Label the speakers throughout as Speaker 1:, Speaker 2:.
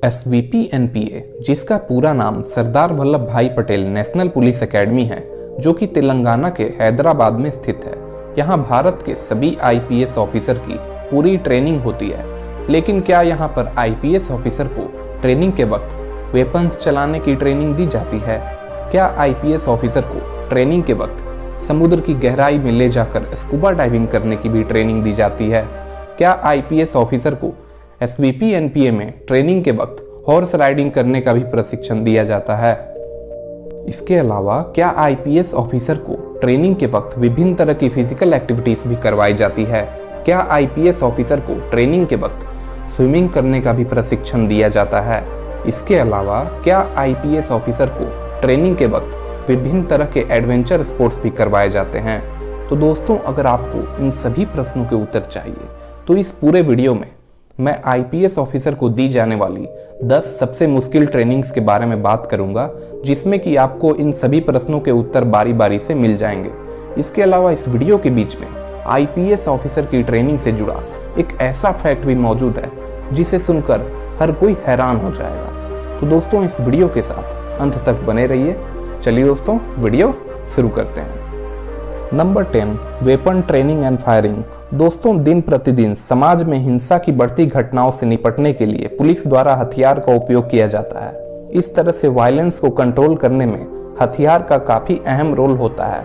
Speaker 1: SVP-NPA, जिसका पूरा नाम सरदार वल्लभ भाई पटेल नेशनल पुलिस एकेडमी है, जो कि तेलंगाना के हैदराबाद में स्थित है। यहाँ भारत के सभी IPS ऑफिसर की पूरी ट्रेनिंग होती है। लेकिन क्या यहाँ पर IPS ऑफिसर को ट्रेनिंग के वक्त वेपन्स चलाने की ट्रेनिंग दी जाती है? क्या IPS ऑफिसर को ट्रेनिंग के वक्त समुद्र की गहराई में ले जाकर स्कूबा डाइविंग करने की भी ट्रेनिंग दी जाती है? क्या IPS ऑफिसर को SVP-NPA में ट्रेनिंग के वक्त हॉर्स राइडिंग करने का भी प्रशिक्षण दिया जाता है? इसके अलावा क्या IPS ऑफिसर को ट्रेनिंग के वक्त विभिन्न तरह की फिजिकल एक्टिविटीज भी करवाई जाती है? क्या IPS ऑफिसर को ट्रेनिंग के वक्त स्विमिंग करने का भी प्रशिक्षण दिया जाता है? इसके अलावा क्या IPS ऑफिसर को ट्रेनिंग के वक्त विभिन्न तरह के एडवेंचर स्पोर्ट्स भी करवाए जाते हैं? तो दोस्तों, अगर आपको इन सभी प्रश्नों के उत्तर चाहिए तो इस पूरे वीडियो में मैं IPS ऑफिसर को दी जाने वाली 10 सबसे मुश्किल ट्रेनिंग्स के बारे में बात करूंगा, जिसमें कि आपको इन सभी प्रश्नों के उत्तर बारी बारी से मिल जाएंगे। इसके अलावा इस वीडियो के बीच में IPS ऑफिसर की ट्रेनिंग से जुड़ा एक ऐसा फैक्ट भी मौजूद है जिसे सुनकर हर कोई हैरान हो जाएगा। तो दोस्तों, इस वीडियो के साथ अंत तक बने रहिए। चलिए दोस्तों, वीडियो शुरू करते हैं। Number 10, weapon training and firing. दोस्तों, दिन प्रतिदिन समाज में हिंसा की बढ़ती घटनाओं से निपटने के लिए पुलिस द्वारा हथियार का उपयोग किया जाता है। इस तरह से वायलेंस को कंट्रोल करने में हथियार का काफी अहम रोल होता है।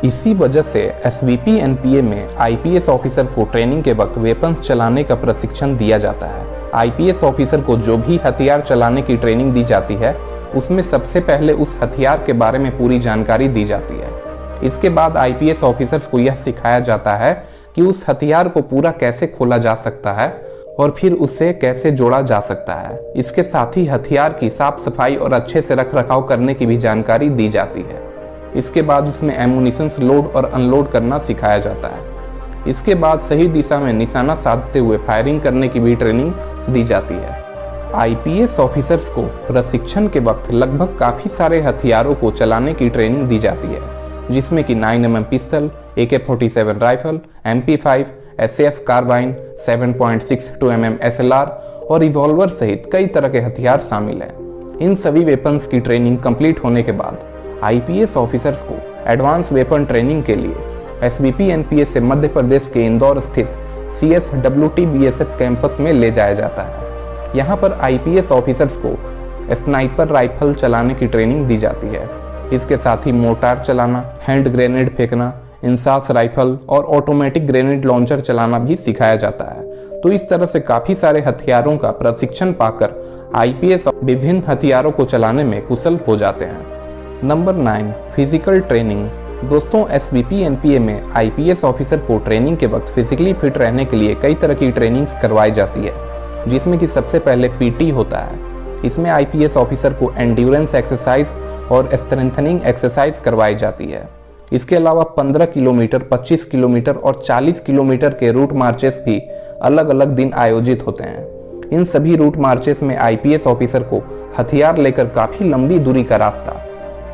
Speaker 1: इसी वजह से SVP-NPA में IPS ऑफिसर को ट्रेनिंग के वक्त वेपन्स चलाने का प्रशिक्षण दिया जाता है। IPS ऑफिसर को जो भी हथियार चलाने की ट्रेनिंग दी जाती है, उसमें सबसे पहले उस हथियार के बारे में पूरी जानकारी दी जाती है। इसके बाद IPS ऑफिसर्स को यह सिखाया जाता है कि उस हथियार को पूरा कैसे खोला जा सकता है और फिर उसे कैसे जोड़ा जा सकता है। इसके साथ ही हथियार की साफ सफाई और अच्छे से रख रखाव करने की भी जानकारी दी जाती है। इसके बाद उसमें एमुनिशंस लोड और अनलोड करना सिखाया जाता है। इसके बाद सही दिशा में निशाना साधते हुए फायरिंग करने की भी ट्रेनिंग दी जाती है। IPS ऑफिसर्स को प्रशिक्षण के वक्त लगभग काफी सारे हथियारों को चलाने की ट्रेनिंग दी जाती है, जिसमें कि 9mm pistol, AK-47 rifle, MP5, SAF carbine, 7.62mm SLR और रिवॉल्वर सहित कई तरह के हथियार शामिल हैं। इन सभी वेपन्स की ट्रेनिंग कंप्लीट होने के बाद IPS ऑफिसर्स को एडवांस वेपन ट्रेनिंग के लिए SVP-NPA से मध्य प्रदेश के इंदौर स्थित CSWT BSF कैंपस में ले जाया जाता है। यहाँ पर IPS ऑफिसर्स को स्नाइपर राइफल चलाने की ट्रेनिंग दी जाती है। इसके साथ ही मोर्टार चलाना, हैंड ग्रेनेड फेंकना, इंसास राइफल और ऑटोमेटिक ग्रेनेड लॉन्चर चलाना भी सिखाया जाता है। तो इस तरह से काफी सारे हथियारों का प्रशिक्षण पाकर IPS विभिन्न हथियारों को चलाने में कुशल हो जाते हैं। Number 9, physical training. दोस्तों, SVP-NPA में IPS ऑफिसर को ट्रेनिंग के वक्त फिजिकली फिट रहने के लिए कई तरह की ट्रेनिंग्स करवाई जाती है, जिसमें कि सबसे पहले PT होता है। इसमें IPS ऑफिसर को एंड्योरेंस एक्सरसाइज और स्ट्रेंथनिंग एक्सरसाइज करवाई जाती है। इसके अलावा 15 किलोमीटर, 25 किलोमीटर और 40 किलोमीटर के रूट मार्चेस भी अलग अलग दिन आयोजित होते हैं। इन सभी रूट मार्चेस में IPS ऑफिसर को हथियार लेकर काफी लंबी दूरी का रास्ता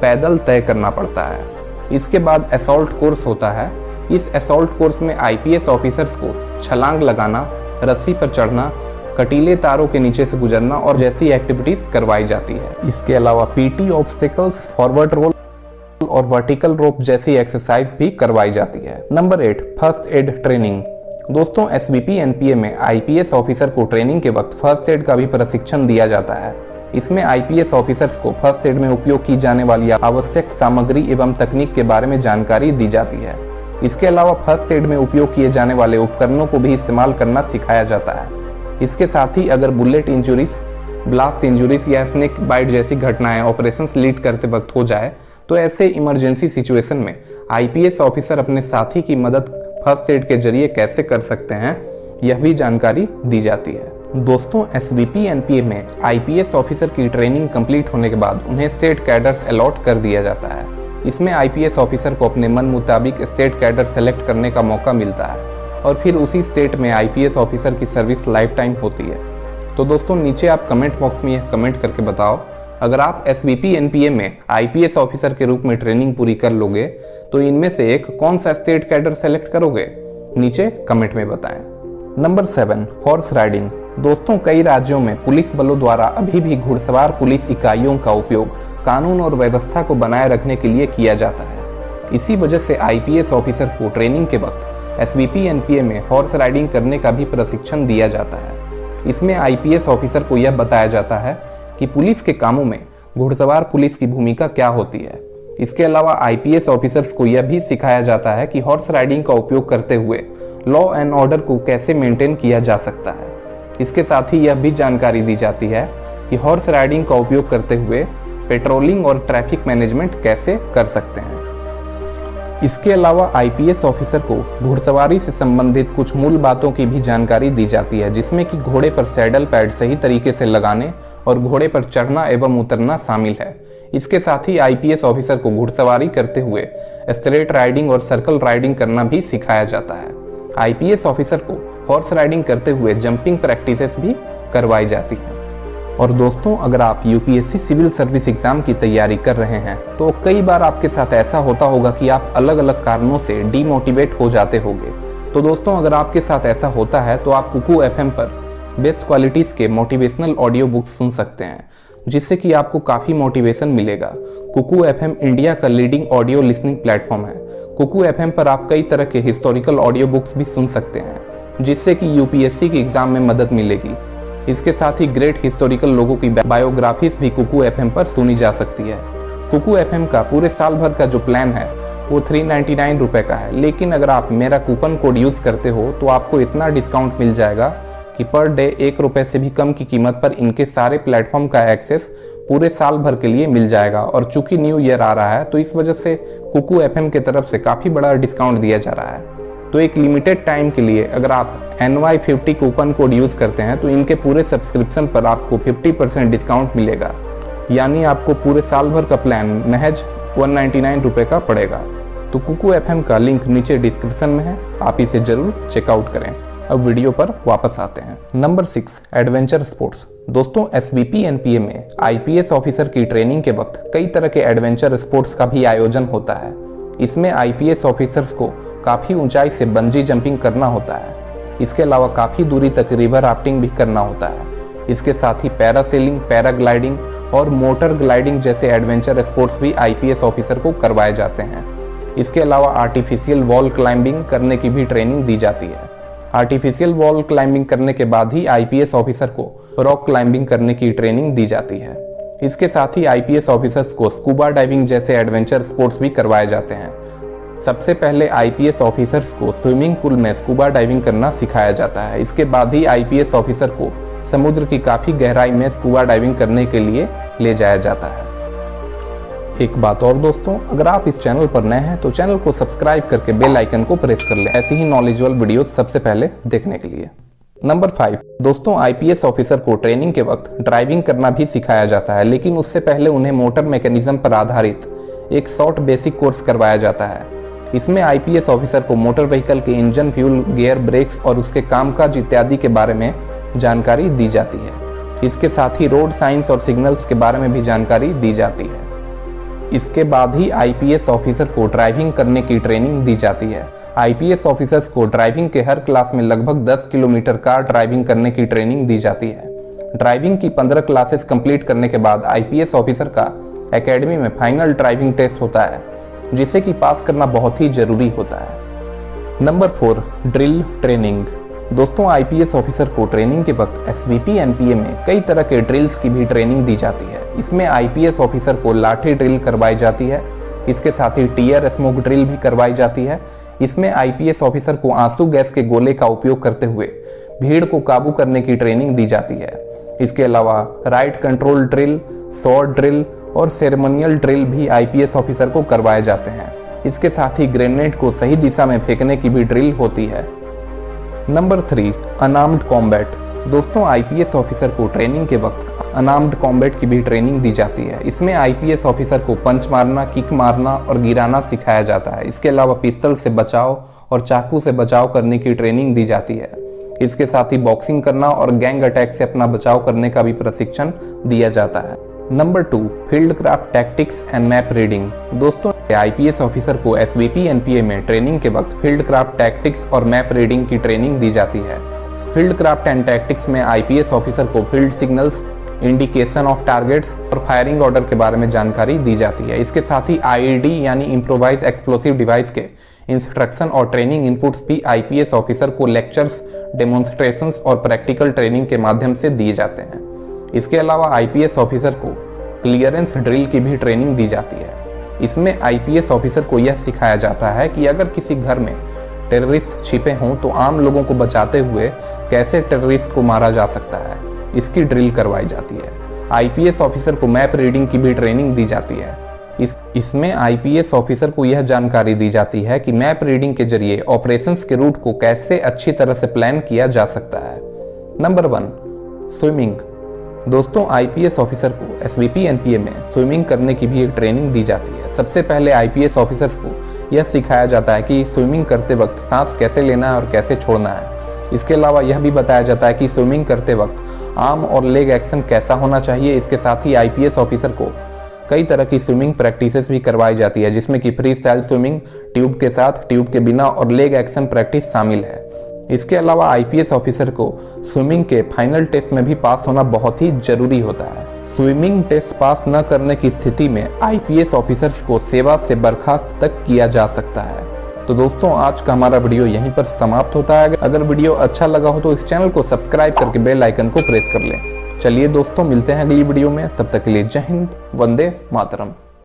Speaker 1: पैदल तय करना पड़ता है। इसके बाद असॉल्ट कोर्स होता है। इस असॉल्ट कोर्स में IPS ऑफिसर्स को छलांग लगाना, रस्सी पर चढ़ना, कटीले तारों के नीचे से गुजरना और जैसी एक्टिविटीज करवाई जाती है। इसके अलावा PT ऑब्स्टिकल्स, फॉरवर्ड रोल और वर्टिकल रोप जैसी एक्सरसाइज भी करवाई जाती है। Number 8, first aid training. दोस्तों, SVP-NPA में IPS ऑफिसर को ट्रेनिंग के वक्त फर्स्ट एड का भी प्रशिक्षण दिया जाता है। इसमें IPS ऑफिसर्स को फर्स्ट एड में उपयोग की जाने वाली आवश्यक सामग्री एवं तकनीक के बारे में जानकारी दी जाती है। इसके अलावा फर्स्ट एड में उपयोग किए जाने वाले उपकरणों को भी इस्तेमाल करना सिखाया जाता है। इसके साथ ही अगर बुलेट इंजुरीज, ब्लास्ट इंजुरीज या स्नेक बाइट जैसी घटनाएं ऑपरेशंस लीड करते वक्त हो जाए, तो ऐसे इमरजेंसी सिचुएशन में IPS ऑफिसर अपने साथी की मदद फर्स्ट एड के जरिए कैसे कर सकते हैं, यह भी जानकारी दी जाती है। दोस्तों, SVP-NPA में IPS ऑफिसर की ट्रेनिंग कंप्लीट होने के बाद उन्हें स्टेट कैडर्स अलॉट कर दिया जाता है। इसमें IPS ऑफिसर को अपने मन मुताबिक स्टेट कैडर सेलेक्ट करने का मौका मिलता है और फिर उसी स्टेट में IPS ऑफिसर की सर्विस लाइफ टाइम होती है। तो दोस्तों, नीचे आप कमेंट बॉक्स में यह कमेंट करके बताओ, अगर आप SVP-NPA में IPS ऑफिसर के रूप में ट्रेनिंग पूरी कर लोगे तो इनमें से एक कौन सा स्टेट कैडर सेलेक्ट करोगे? नीचे कमेंट में बताएं। Number 7, horse riding. दोस्तों, कई राज्यों में पुलिस बलों द्वारा अभी भी घुड़सवार पुलिस इकाइयों का उपयोग कानून और व्यवस्था को बनाए रखने के लिए किया जाता है। इसी वजह से आईपीएस ऑफिसर को ट्रेनिंग के वक्त एसवीपी एनपीए में हॉर्स राइडिंग करने का भी प्रशिक्षण दिया जाता है। इसमें आईपीएस ऑफिसर को यह बताया जाता है कि पुलिस के कामों में घुड़सवार पुलिस की भूमिका क्या होती है। इसके अलावा आईपीएस ऑफिसर्स को यह भी सिखाया जाता है कि हॉर्स राइडिंग का उपयोग करते हुए लॉ एंड ऑर्डर को कैसे मेंटेन किया जा सकता है। इसके साथ ही यह भी जानकारी दी जाती है कि हॉर्स राइडिंग का उपयोग करते हुए पेट्रोलिंग और ट्रैफिक मैनेजमेंट कैसे कर सकते हैं। इसके अलावा आईपीएस ऑफिसर को घुड़सवारी से संबंधित कुछ मूल बातों की भी जानकारी दी जाती है, जिसमें कि घोड़े पर सैडल पैड सही तरीके से लगाने और घोड़े पर चढ़ना एवं उतरना शामिल है। इसके साथ ही आईपीएस ऑफिसर को घुड़सवारी करते हुए स्ट्रेट राइडिंग और सर्कल राइडिंग करना भी सिखाया जाता है। आईपीएस ऑफिसर को हॉर्स राइडिंग करते हुए जंपिंग प्रैक्टिसेस भी करवाई जाती है। और दोस्तों, अगर आप यूपीएससी सिविल सर्विस एग्जाम की तैयारी कर रहे हैं तो कई बार आपके साथ ऐसा होता होगा कि आप अलग अलग कारणों से डीमोटिवेट हो जाते होंगे। तो दोस्तों, अगर आपके साथ ऐसा होता है तो आप कुकू एफएम पर बेस्ट क्वालिटीज के मोटिवेशनल ऑडियो बुक्स सुन सकते हैं, जिससे कि आपको काफी मोटिवेशन मिलेगा। कुकू एफएम इंडिया का लीडिंग ऑडियो लिसनिंग प्लेटफॉर्म है। कुकू एफएम पर आप कई तरह के हिस्टोरिकल ऑडियो बुक्स भी सुन सकते हैं, जिससे कि यूपीएससी के एग्जाम में मदद मिलेगी। इसके साथ ही ग्रेट हिस्टोरिकल लोगों की बायोग्राफीज भी कुकू एफएम पर सुनी जा सकती है। कुकू एफएम का पूरे साल भर का जो प्लान है वो 399 रुपए का है, लेकिन अगर आप मेरा कूपन कोड यूज करते हो तो आपको इतना डिस्काउंट मिल जाएगा कि पर डे 1 रुपए से भी कम की कीमत पर इनके सारे प्लेटफॉर्म का एक्सेस पूरे साल भर के लिए मिल जाएगा। और चूंकि न्यू ईयर आ रहा है तो इस वजह से कुकू एफएम की तरफ से काफी बड़ा डिस्काउंट दिया जा रहा है। तो एक लिमिटेड टाइम के लिए अगर आप NY50 कूपन कोड यूज करते हैं तो इनके पूरे सब्सक्रिप्शन पर आपको 50% डिस्काउंट मिलेगा, यानी आपको पूरे साल भर का प्लान महज 199 रुपए का पड़ेगा। तो कुकू एफएम का लिंक नीचे डिस्क्रिप्शन में है, आप इसे जरूर चेकआउट करें। अब वीडियो पर वापस आते हैं। Number 6, adventure sports. दोस्तों, एसवीपी एनपीए में आईपीएस ऑफिसर की ट्रेनिंग के वक्त कई तरह के एडवेंचर स्पोर्ट्स का भी आयोजन होता है। इसमें आईपीएस ऑफिसर्स को काफी ऊंचाई से बंजी जंपिंग करना होता है। इसके अलावा काफी दूरी तक रिवर राफ्टिंग भी करना होता है। इसके साथ ही पैरासेलिंग, पैराग्लाइडिंग और मोटर ग्लाइडिंग जैसे एडवेंचर स्पोर्ट्स भी आईपीएस ऑफिसर को करवाए जाते हैं। इसके अलावा आर्टिफिशियल वॉल क्लाइंबिंग करने की भी ट्रेनिंग दी जाती है। आर्टिफिशियल वॉल क्लाइंबिंग करने के बाद ही आईपीएस ऑफिसर को रॉक क्लाइंबिंग करने की ट्रेनिंग दी जाती है। इसके साथ ही आईपीएस ऑफिसर्स को स्कूबा डाइविंग जैसे एडवेंचर स्पोर्ट्स भी करवाए जाते हैं। सबसे पहले आईपीएस ऑफिसर्स को स्विमिंग पूल में स्कूबा डाइविंग करना सिखाया जाता है। इसके बाद ही आईपीएस ऑफिसर को समुद्र की काफी गहराई में स्कूबा डाइविंग करने के लिए ले जाया जाता है। एक बात और दोस्तों, अगर आप इस चैनल पर नए हैं तो चैनल को सब्सक्राइब करके बेल आइकन को प्रेस कर लें, ऐसी ही नॉलेजेबल वीडियो सबसे पहले देखने के लिए। नंबर 5, दोस्तों, आईपीएस ऑफिसर को ट्रेनिंग के वक्त ड्राइविंग करना भी सिखाया जाता है, लेकिन उससे पहले उन्हें मोटर मैकेनिज्म पर आधारित एक शॉर्ट बेसिक कोर्स करवाया जाता है। इसमें आईपीएस ऑफिसर को मोटर व्हीकल के इंजन, फ्यूल, गियर, ब्रेक्स और उसके कामकाज इत्यादि के बारे में जानकारी दी जाती है। इसके साथ ही रोड साइंस और सिग्नल्स के बारे में भी जानकारी दी जाती है। इसके बाद ही आईपीएस ऑफिसर को ड्राइविंग करने की ट्रेनिंग दी जाती है। आईपीएस ऑफिसर्स को ड्राइविंग के हर क्लास में लगभग 10 किलोमीटर कार ड्राइविंग करने की ट्रेनिंग दी जाती है। ड्राइविंग की 15 क्लासेस कंप्लीट करने के बाद आईपीएस ऑफिसर का एकेडमी में फाइनल ड्राइविंग टेस्ट होता है, जिसे कि पास करना बहुत ही जरूरी होता है। Number 4, drill training. दोस्तों, आईपीएस ऑफिसर को ट्रेनिंग के वक्त एसवीपी एनपीए में कई तरह के ड्रिल्स की भी ट्रेनिंग दी जाती है। इसमें आईपीएस ऑफिसर को लाठी ड्रिल करवाई जाती है। इसके साथ ही टीयर स्मोक ड्रिल भी करवाई जाती है। इसमें आईपीएस ऑफिसर को आंसू गैस के गोले का उपयोग करते हुए भीड़ को काबू करने की ट्रेनिंग दी जाती है। इसके अलावा right control drill, short drill और सेरेमोनियल ड्रिल भी आईपीएस ऑफिसर को करवाए जाते हैं। इसके साथ ही ग्रेनेड को सही दिशा में फेंकने की भी ड्रिल होती है। Number 3, unarmoured combat. दोस्तों, आईपीएस ऑफिसर को ट्रेनिंग के वक्त अनआर्म्ड कॉम्बैट की भी ट्रेनिंग दी जाती है। इसमें आईपीएस ऑफिसर को पंच मारना, किक मारना और गिराना सिखाया जाता है। इसके अलावा पिस्टल से बचाव और चाकू से बचाव करने की ट्रेनिंग दी जाती है। इसके साथ ही बॉक्सिंग करना और गैंग अटैक से अपना बचाव करने का भी प्रशिक्षण दिया जाता है। Number 2, field craft tactics and map reading. दोस्तों, आईपीएस ऑफिसर को एसवीपी एनपीए में ट्रेनिंग के वक्त फील्ड क्राफ्ट टैक्टिक्स और मैप रीडिंग की ट्रेनिंग दी जाती है। फील्ड क्राफ्ट एंड टैक्टिक्स में आईपीएस ऑफिसर को field signals, indication of targets और फायरिंग ऑर्डर के बारे में जानकारी दी जाती है। इसके साथ ही आईईडी यानी इम्प्रोवाइज एक्सप्लोसिव डिवाइस के इंस्ट्रक्शन और ट्रेनिंग इनपुट्स भी आईपीएस ऑफिसर को लेक्चर्स, डेमोन्स्ट्रेशंस और प्रैक्टिकल ट्रेनिंग के माध्यम से दिए जाते हैं। इसके अलावा आईपीएस ऑफिसर को क्लियरेंस ड्रिल की भी ट्रेनिंग दी जाती है। इसमें आईपीएस ऑफिसर को यह सिखाया जाता है कि अगर किसी घर में टेररिस्ट छिपे हों तो आम लोगों को बचाते हुए कैसे टेररिस्ट को मारा जा सकता है, इसकी ड्रिल करवाई जाती है। आईपीएस ऑफिसर को मैप रीडिंग की भी ट्रेनिंग दी जाती है। इसमें आईपीएस ऑफिसर को यह जानकारी दी जाती है कि मैप रीडिंग के जरिए ऑपरेशंस के रूट को कैसे अच्छी तरह से प्लान किया जा सकता है। Number 1, swimming. दोस्तों, आईपीएस ऑफिसर को एसवीपी एनपीए में स्विमिंग करने की भी एक ट्रेनिंग दी जाती है। सबसे पहले आईपीएस ऑफिसर्स को यह सिखाया जाता है कि स्विमिंग करते वक्त सांस कैसे लेना है और कैसे छोड़ना है। इसके अलावा यह भी बताया जाता है कि स्विमिंग करते वक्त आर्म और लेग एक्शन कैसा होना चाहिए। इसके साथ ही आईपीएस ऑफिसर को कई तरह की स्विमिंग प्रैक्टिसेस भी करवाई जाती है, जिसमें कि फ्री स्टाइल स्विमिंग, ट्यूब के साथ, ट्यूब के बिना और लेग एक्शन प्रैक्टिस शामिल है। इसके अलावा आईपीएस ऑफिसर को स्विमिंग के फाइनल टेस्ट में भी पास होना बहुत ही जरूरी होता है। स्विमिंग टेस्ट पास न करने की स्थिति में आईपीएस ऑफिसर्स को सेवा से बर्खास्त तक किया जा सकता है। तो दोस्तों, आज का हमारा वीडियो यहीं पर समाप्त होता है। अगर वीडियो अच्छा लगा हो तो इस चैनल को सब्सक्राइब करके बेल आइकन को प्रेस कर लें। चलिए दोस्तों, मिलते हैं अगली वीडियो में। तब तक के लिए जय हिंद, वंदे मातरम।